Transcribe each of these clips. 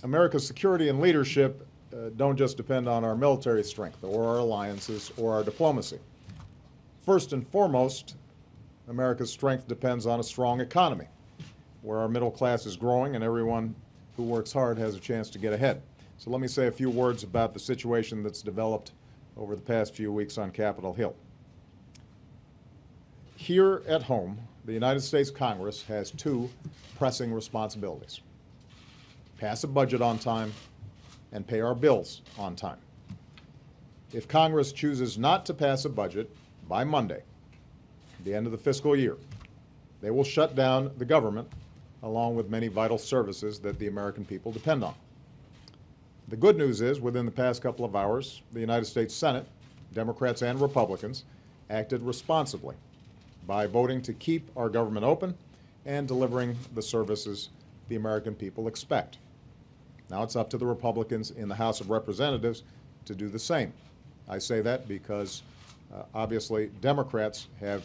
America's security and leadership don't just depend on our military strength or our alliances or our diplomacy. First and foremost, America's strength depends on a strong economy, where our middle class is growing and everyone who works hard has a chance to get ahead. So let me say a few words about the situation that's developed over the past few weeks on Capitol Hill. Here at home, the United States Congress has two pressing responsibilities: pass a budget on time and pay our bills on time. If Congress chooses not to pass a budget by Monday, the end of the fiscal year, they will shut down the government along with many vital services that the American people depend on. The good news is, within the past couple of hours, the United States Senate, Democrats and Republicans, acted responsibly by voting to keep our government open and delivering the services the American people expect. Now it's up to the Republicans in the House of Representatives to do the same. I say that because obviously Democrats have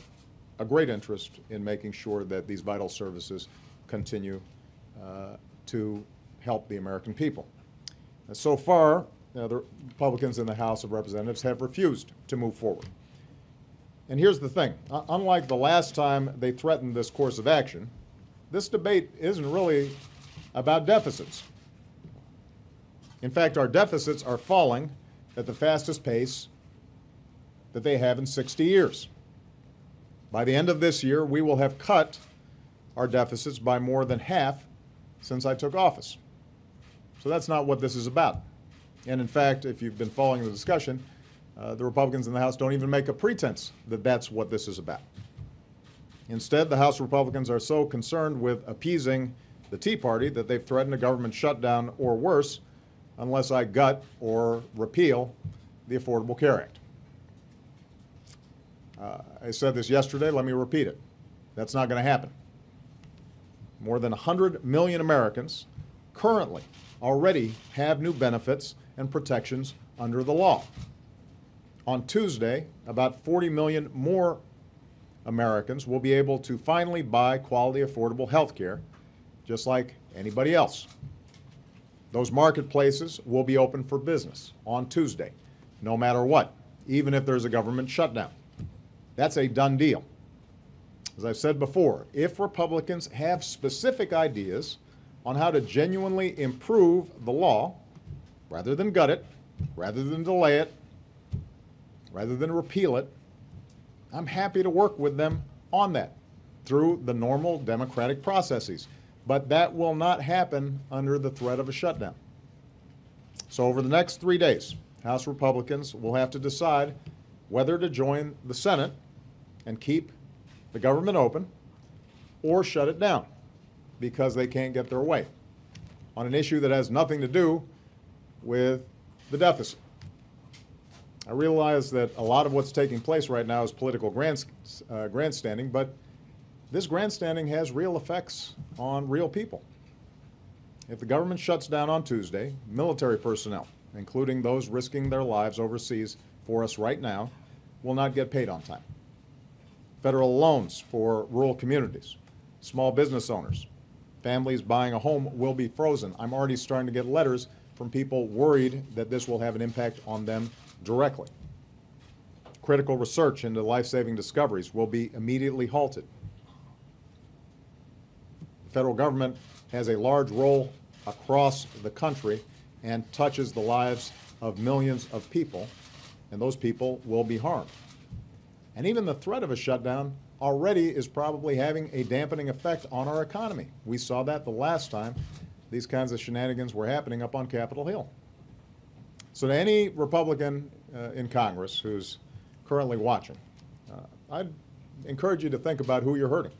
a great interest in making sure that these vital services continue to help the American people. And so far, the Republicans in the House of Representatives have refused to move forward. And here's the thing. Unlike the last time they threatened this course of action, this debate isn't really about deficits. In fact, our deficits are falling at the fastest pace that they have in 60 years. By the end of this year, we will have cut our deficits by more than half since I took office. So that's not what this is about. And in fact, if you've been following the discussion, the Republicans in the House don't even make a pretense that that's what this is about. Instead, the House Republicans are so concerned with appeasing the Tea Party that they've threatened a government shutdown or worse unless I gut or repeal the Affordable Care Act. I said this yesterday, let me repeat it. That's not going to happen. More than 100 million Americans currently already have new benefits and protections under the law. On Tuesday, about 40 million more Americans will be able to finally buy quality, affordable health care, just like anybody else. Those marketplaces will be open for business on Tuesday, no matter what, even if there's a government shutdown. That's a done deal. As I've said before, if Republicans have specific ideas on how to genuinely improve the law, rather than gut it, rather than delay it, rather than repeal it, I'm happy to work with them on that through the normal democratic processes. But that will not happen under the threat of a shutdown. So over the next 3 days, House Republicans will have to decide whether to join the Senate and keep the government open or shut it down because they can't get their way on an issue that has nothing to do with the deficit. I realize that a lot of what's taking place right now is political grandstanding, but this grandstanding has real effects on real people. If the government shuts down on Tuesday, military personnel, including those risking their lives overseas for us right now, will not get paid on time. Federal loans for rural communities, small business owners, families buying a home will be frozen. I'm already starting to get letters from people worried that this will have an impact on them directly. Critical research into life-saving discoveries will be immediately halted. The federal government has a large role across the country and touches the lives of millions of people, and those people will be harmed. And even the threat of a shutdown already is probably having a dampening effect on our economy. We saw that the last time these kinds of shenanigans were happening up on Capitol Hill. So to any Republican in Congress who's currently watching, I'd encourage you to think about who you're hurting.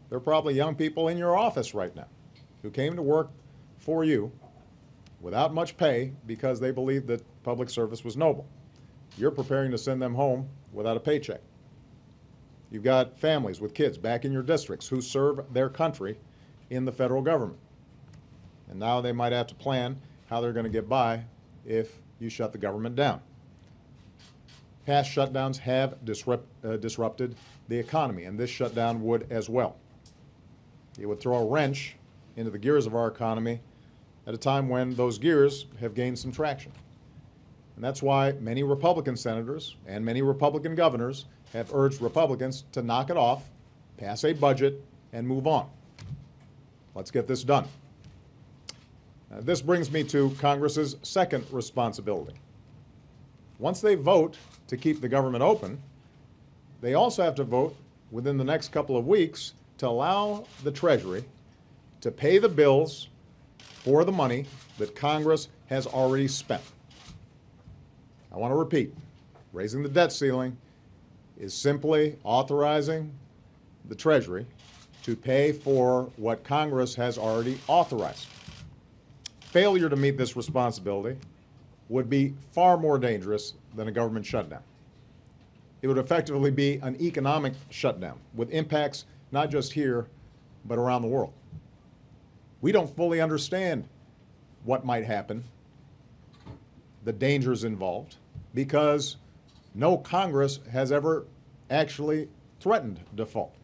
There are probably young people in your office right now who came to work for you without much pay because they believed that public service was noble. You're preparing to send them home without a paycheck. You've got families with kids back in your districts who serve their country in the federal government. And now they might have to plan how they're going to get by if you shut the government down. Past shutdowns have disrupted the economy, and this shutdown would as well. It would throw a wrench into the gears of our economy at a time when those gears have gained some traction. And that's why many Republican senators and many Republican governors have urged Republicans to knock it off, pass a budget, and move on. Let's get this done. This brings me to Congress's second responsibility. Once they vote to keep the government open, they also have to vote within the next couple of weeks to allow the Treasury to pay the bills for the money that Congress has already spent. I want to repeat, raising the debt ceiling is simply authorizing the Treasury to pay for what Congress has already authorized. Failure to meet this responsibility would be far more dangerous than a government shutdown. It would effectively be an economic shutdown with impacts not just here, but around the world. We don't fully understand what might happen, the dangers involved, because no Congress has ever actually threatened default.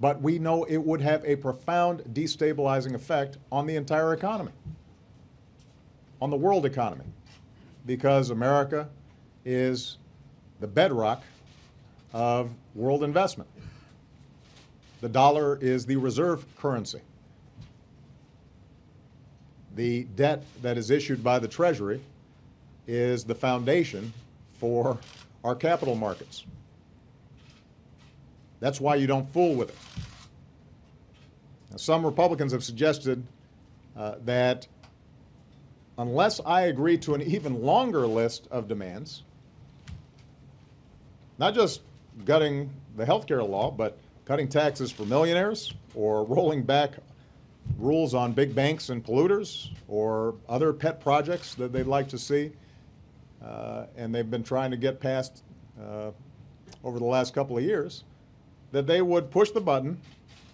But we know it would have a profound destabilizing effect on the entire economy, on the world economy, because America is the bedrock of world investment. The dollar is the reserve currency. The debt that is issued by the Treasury is the foundation for our capital markets. That's why you don't fool with it. Now, some Republicans have suggested that unless I agree to an even longer list of demands, not just gutting the health care law, but cutting taxes for millionaires or rolling back rules on big banks and polluters or other pet projects that they'd like to see, and they've been trying to get passed over the last couple of years, that they would push the button,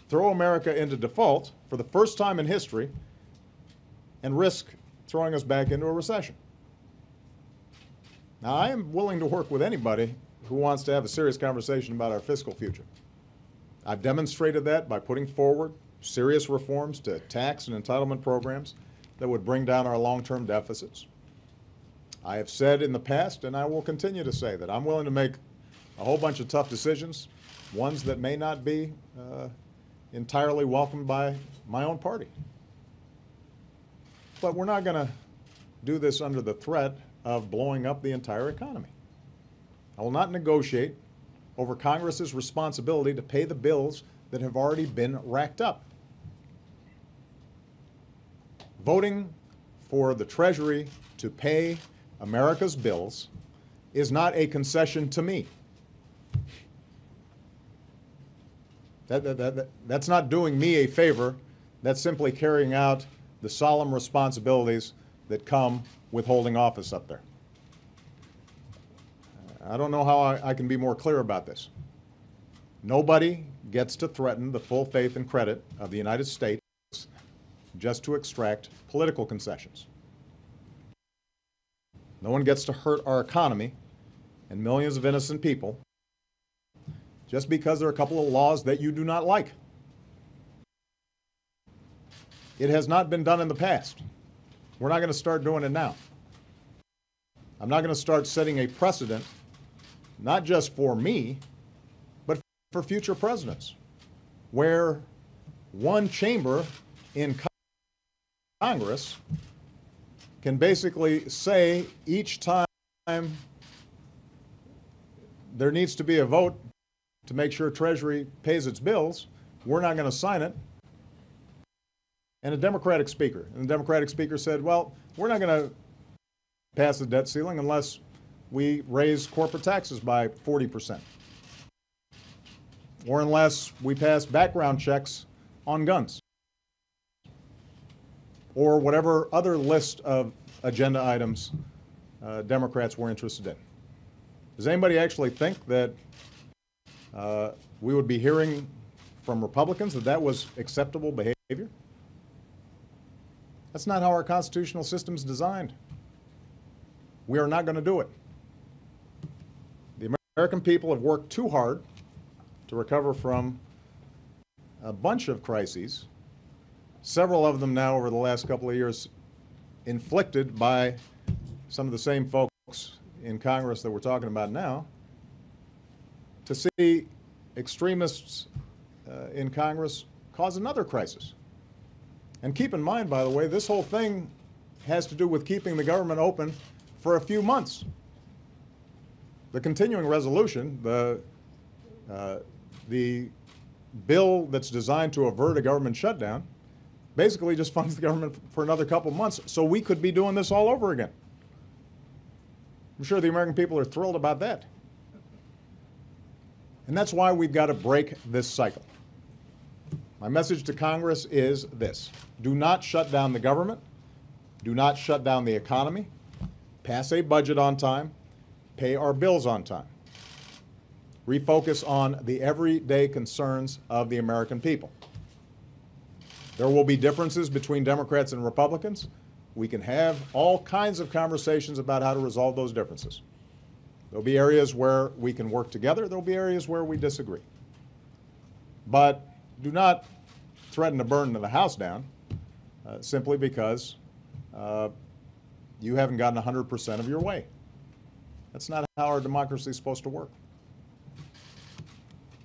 throw America into default for the first time in history, and risk throwing us back into a recession. Now, I am willing to work with anybody who wants to have a serious conversation about our fiscal future. I've demonstrated that by putting forward serious reforms to tax and entitlement programs that would bring down our long-term deficits. I have said in the past, and I will continue to say, that I'm willing to make a whole bunch of tough decisions, ones that may not be entirely welcomed by my own party. But we're not going to do this under the threat of blowing up the entire economy. I will not negotiate over Congress's responsibility to pay the bills that have already been racked up. Voting for the Treasury to pay America's bills is not a concession to me. That's not doing me a favor. That's simply carrying out the solemn responsibilities that come with holding office up there. I don't know how I can be more clear about this. Nobody gets to threaten the full faith and credit of the United States just to extract political concessions. No one gets to hurt our economy and millions of innocent people just because there are a couple of laws that you do not like. It has not been done in the past. We're not going to start doing it now. I'm not going to start setting a precedent, not just for me, but for future presidents, where one chamber in Congress can basically say each time there needs to be a vote to make sure Treasury pays its bills, we're not going to sign it. And the Democratic speaker said, well, we're not going to pass the debt ceiling unless we raise corporate taxes by 40%, or unless we pass background checks on guns, or whatever other list of agenda items Democrats were interested in. Does anybody actually think that we would be hearing from Republicans that that was acceptable behavior? That's not how our constitutional system is designed. We are not going to do it. The American people have worked too hard to recover from a bunch of crises several of them now over the last couple of years inflicted by some of the same folks in Congress that we're talking about now, to see extremists in Congress cause another crisis. And keep in mind, by the way, this whole thing has to do with keeping the government open for a few months. The continuing resolution, the bill that's designed to avert a government shutdown, basically just funds the government for another couple months, so we could be doing this all over again. I'm sure the American people are thrilled about that. And that's why we've got to break this cycle. My message to Congress is this: do not shut down the government, do not shut down the economy, pass a budget on time, pay our bills on time. Refocus on the everyday concerns of the American people. There will be differences between Democrats and Republicans. We can have all kinds of conversations about how to resolve those differences. There'll be areas where we can work together. There'll be areas where we disagree. But do not threaten to burn the house down simply because you haven't gotten 100% of your way. That's not how our democracy is supposed to work.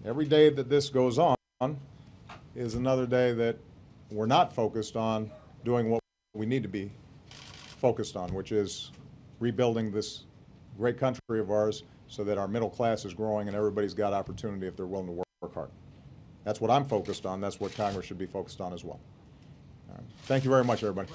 Every day that this goes on is another day that we're not focused on doing what we need to be focused on, which is rebuilding this great country of ours so that our middle class is growing and everybody's got opportunity if they're willing to work hard. That's what I'm focused on. That's what Congress should be focused on as well. All right. Thank you very much, everybody.